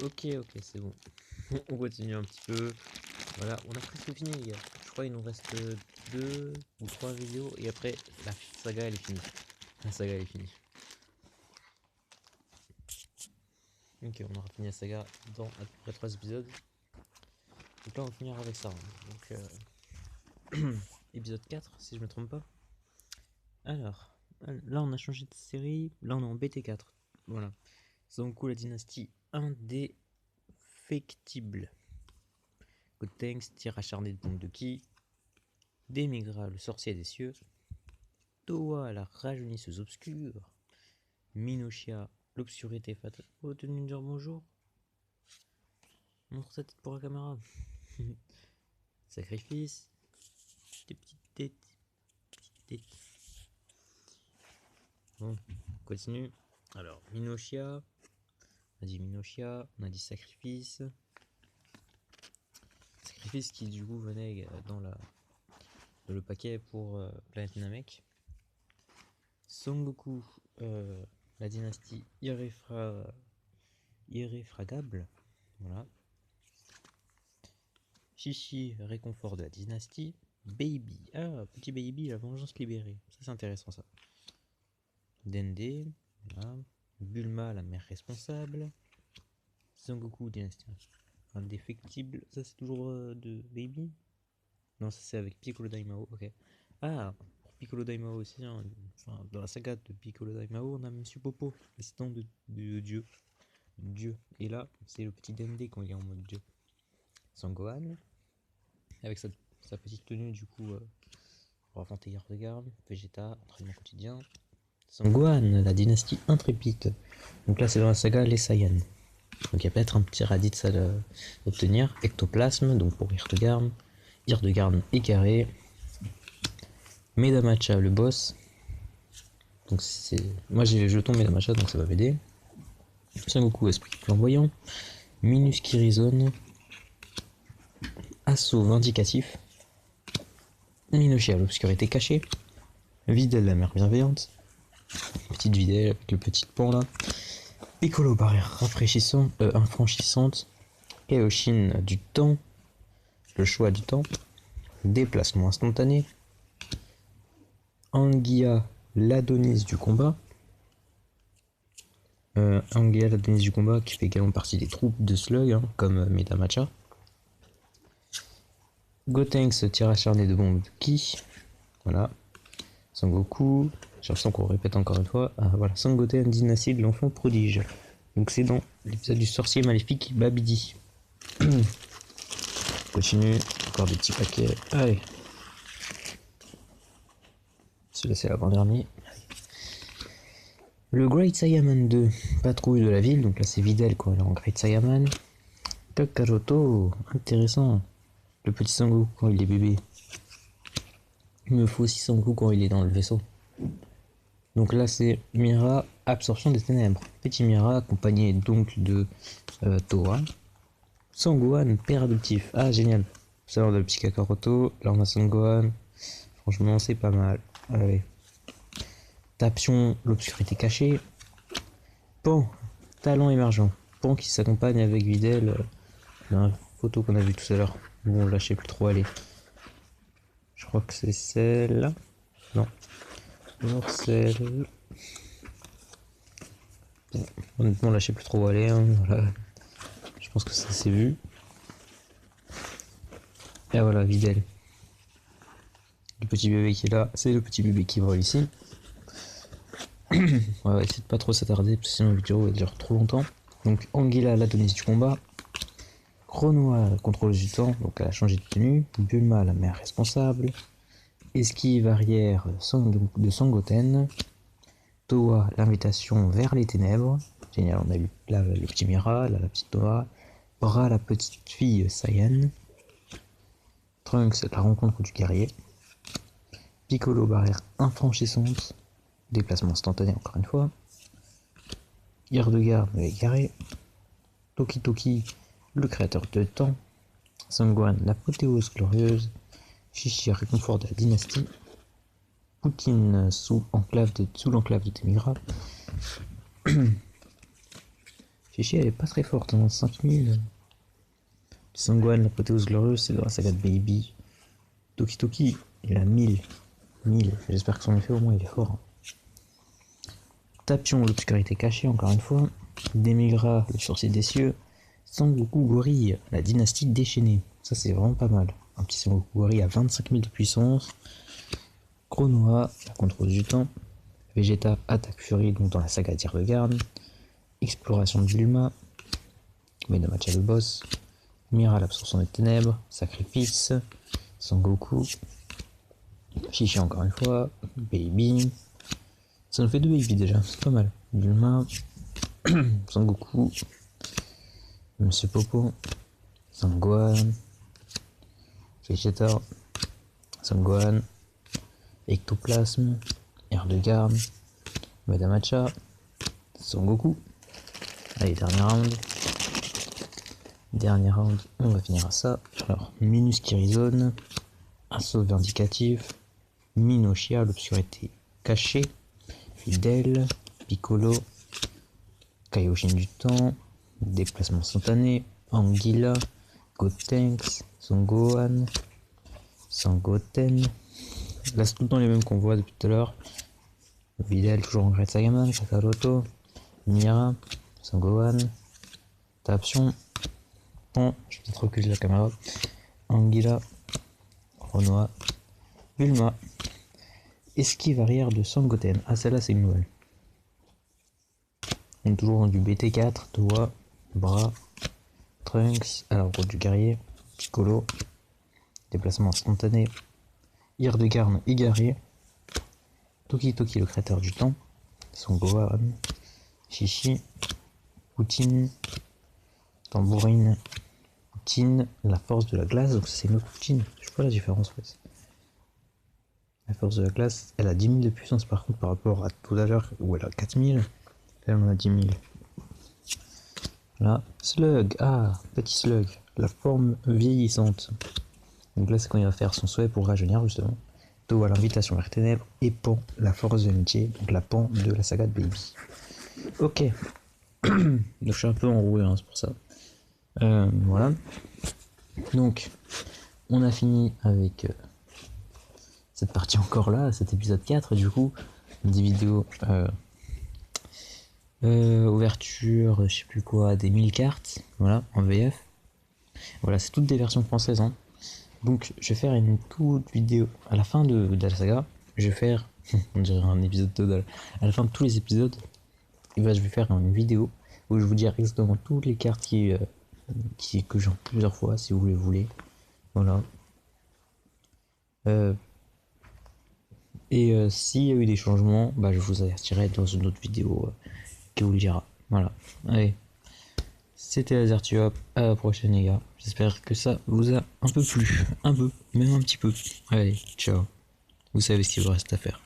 Ok, c'est bon. On continue un petit peu. Voilà, on a presque fini les gars. Je crois qu'il nous reste 2 ou 3 vidéos et après la saga elle est finie. La saga elle est finie. Ok, on aura fini la saga dans à peu près 3 épisodes. Donc là on va finir avec ça. Donc épisode 4 si je me trompe pas. Alors, là on a changé de série. Là on est en BT4. Voilà. Zankou la dynastie indéfectible. Gotenks, tir acharné de bombe de ki. Demigra, le sorcier des cieux. Toa, la rajeunisseuse obscure. Minoshia, l'obscurité fatale. Oh, t'es venu me dire bonjour. Montre ta tête pour la caméra. Sacrifice. Des petites têtes. Petites têtes. Bon, on continue. Alors, Minoshia. On a dit Minoshia. On a dit sacrifice. Sacrifice qui du coup venait dans le paquet pour Planète Namek. Son Goku, la dynastie irréfragable. Voilà. Chichi, réconfort de la dynastie. Baby, ah, petit baby, la vengeance libérée. Ça c'est intéressant ça. Dende, voilà. Bulma, la mère responsable. Son Goku, dynastie indéfectible. Ça c'est toujours de Baby. Non, ça c'est avec Piccolo Daimao, ok. Ah, pour Piccolo Daimao aussi, hein, enfin, dans la saga de Piccolo Daimao, on a Monsieur Popo, l'assistant de Dieu. Dieu. Et là, c'est le petit Dende quand il est en mode Dieu. Sangohan, avec sa petite tenue du coup pour affronter Garde, Vegeta, entraînement quotidien. Sangohan, la intrépide. Donc là, c'est dans la saga Les Saiyans. Donc il y a peut-être un petit Raditz à obtenir. Ectoplasme, donc pour Hirdegarn. Hirdegarn égaré. Medamacha, le boss. Donc c'est. Moi j'ai le jeton Medamacha, donc ça va m'aider. Sengoku, esprit flamboyant. Minus Kirizone. Assaut vindicatif. Minoshia, l'obscurité cachée. Videl, la mère bienveillante. Petite Videl avec le petit pont là. Piccolo, barrière infranchissante. Eoshin, du temps. Le choix du temps. Déplacement instantané. Anguilla, l'Adonis du combat. Anguilla, l'Adonis du combat, qui fait également partie des troupes de Slug, hein, comme Metamacha. Gotenks, tir acharné de bombe de ki. Voilà. Sangoku. J'ai l'impression qu'on répète encore une fois. Ah, voilà. Sangoten, dynastie de l'enfant prodige. Donc c'est dans l'épisode du sorcier maléfique Babidi. Continue. Encore des petits paquets. Allez. Celui-là c'est l'avant-dernier. Le Great Saiyaman 2, patrouille de la ville, donc là c'est Videl quoi, là en Great Saiyaman. Kakaroto, intéressant. Le petit Sangoku quand il est bébé. Il me faut aussi Sangoku quand il est dans le vaisseau. Donc là c'est Mira, absorption des ténèbres. Petit Mira accompagné donc de Toa. Sangohan, père adoptif. Ah génial. Ça on a le petit Kakaroto, là on a Sangohan. Franchement c'est pas mal. Allez. Tapion, l'obscurité cachée. Pan, talent émergent. Pan qui s'accompagne avec Videl. La photo qu'on a vue tout à l'heure. Bon, là, je sais plus trop aller. Je crois que c'est celle-là. Non. Alors, celle. Bon, honnêtement, là, je sais plus trop où aller. Hein. Voilà. Je pense que ça s'est vu. Et voilà, Videl. Le petit bébé qui est là, c'est le petit bébé qui vole ici. On va essayer de pas trop s'attarder, parce que sinon la vidéo va durer trop longtemps. Donc, Anguilla, l'Adonis du combat. Chronoa, contrôle du temps, donc elle a changé de tenue. Bulma, la mère responsable. Esquive arrière de Sangoten. Toa, l'invitation vers les ténèbres. Génial, on a eu là le petit Mira, là la petite Toa. Bra, la petite fille Saiyan. Trunks, la rencontre du guerrier. Piccolo, barrière infranchissante. Déplacement instantané encore une fois. Hirdegarde, égaré. Toki Toki, le créateur de temps. Sangohan, l'apothéose glorieuse. Chichi, réconfort de la dynastie. Poutine, sous l'enclave de Temigra. Chichi, elle est pas très forte, hein, 5000. Sangwan, l'apothéose glorieuse, c'est dans la saga de Baby. Toki Toki, il a 1000. 1000. J'espère que son effet, au moins, il est fort. Hein. Tapion, l'obscurité cachée, encore une fois. Demigra, le sorcier des cieux. Sangoku Gorille, la dynastie déchaînée. Ça, c'est vraiment pas mal. Un petit Sangoku Gorille à 25 000 de puissance. Chronoa, la contrôle du temps. Vegeta, attaque furie, donc dans la saga d'Irdegarn. Exploration de Bulma. Medamacha le boss. Mira, l'absorption des ténèbres. Sacrifice. Sangoku. Chichi encore une fois. Baby. Ça nous fait 2 Baby déjà, c'est pas mal. Bulma. Sangoku. Monsieur Popo. Sangohan. Vegeta. Sangohan. Ectoplasme. Erdegarn. Medamacha. Sangoku. Allez, dernier round, on va finir à ça. Alors, Minus Kirizone, Assaut vindicatif, Minoshia, l'obscurité cachée, Fidèle, Piccolo, Kaioshin du temps, Déplacement instantané, Anguilla, Gotenks, Son Gohan, Sangoten. Là, c'est tout le temps les mêmes qu'on voit depuis tout à l'heure. Videl, toujours en Great Saiyaman, Kakaroto, Mira, Sangohan, Tapion. Bon, je vais peut-être reculer la caméra. Anguilla, Chronoa, Bulma. Esquive arrière de Sangoten. Ah, celle-là, c'est une nouvelle. On est toujours dans du BT4, doigt, bras, Trunks, alors du guerrier, Piccolo, déplacement instantané, Irdegarn égaré, Toki Toki le créateur du temps, Son Gohan, Chichi, Poutine, Tambourine, Poutine, la force de la glace, donc c'est une autre Poutine, je sais pas la différence en fait. La force de la glace, elle a 10 000 de puissance par contre par rapport à tout à l'heure où elle a 4000, là elle en a 10 000. Là, Slug, ah, petit Slug, la forme vieillissante. Donc là c'est quand il va faire son souhait pour rajeunir justement. Do à l'invitation vers ténèbres et Pan, la force de l'amitié, donc la Pan de la saga de Baby. Ok, donc je suis un peu enroué, hein, c'est pour ça. Voilà. Donc, on a fini avec cette partie encore là, cet épisode 4, du coup, des vidéos ouverture, je sais plus quoi, des 1000 cartes, voilà, en VF. Voilà, c'est toutes des versions françaises, hein. Donc, je vais faire une toute vidéo à la fin de la saga. Je vais faire, on dirait un épisode total. À la fin de tous les épisodes, et ben, je vais faire une vidéo où je vous dirai exactement toutes les cartes que j'ai plusieurs fois, si vous les voulez. Voilà. S'il y a eu des changements, bah, je vous avertirai dans une autre vidéo qui vous le dira. Voilà. Allez. C'était Azertuop. À la prochaine, les gars. J'espère que ça vous a un peu plu. Un peu. Même un petit peu. Allez, ciao. Vous savez ce qu'il vous reste à faire.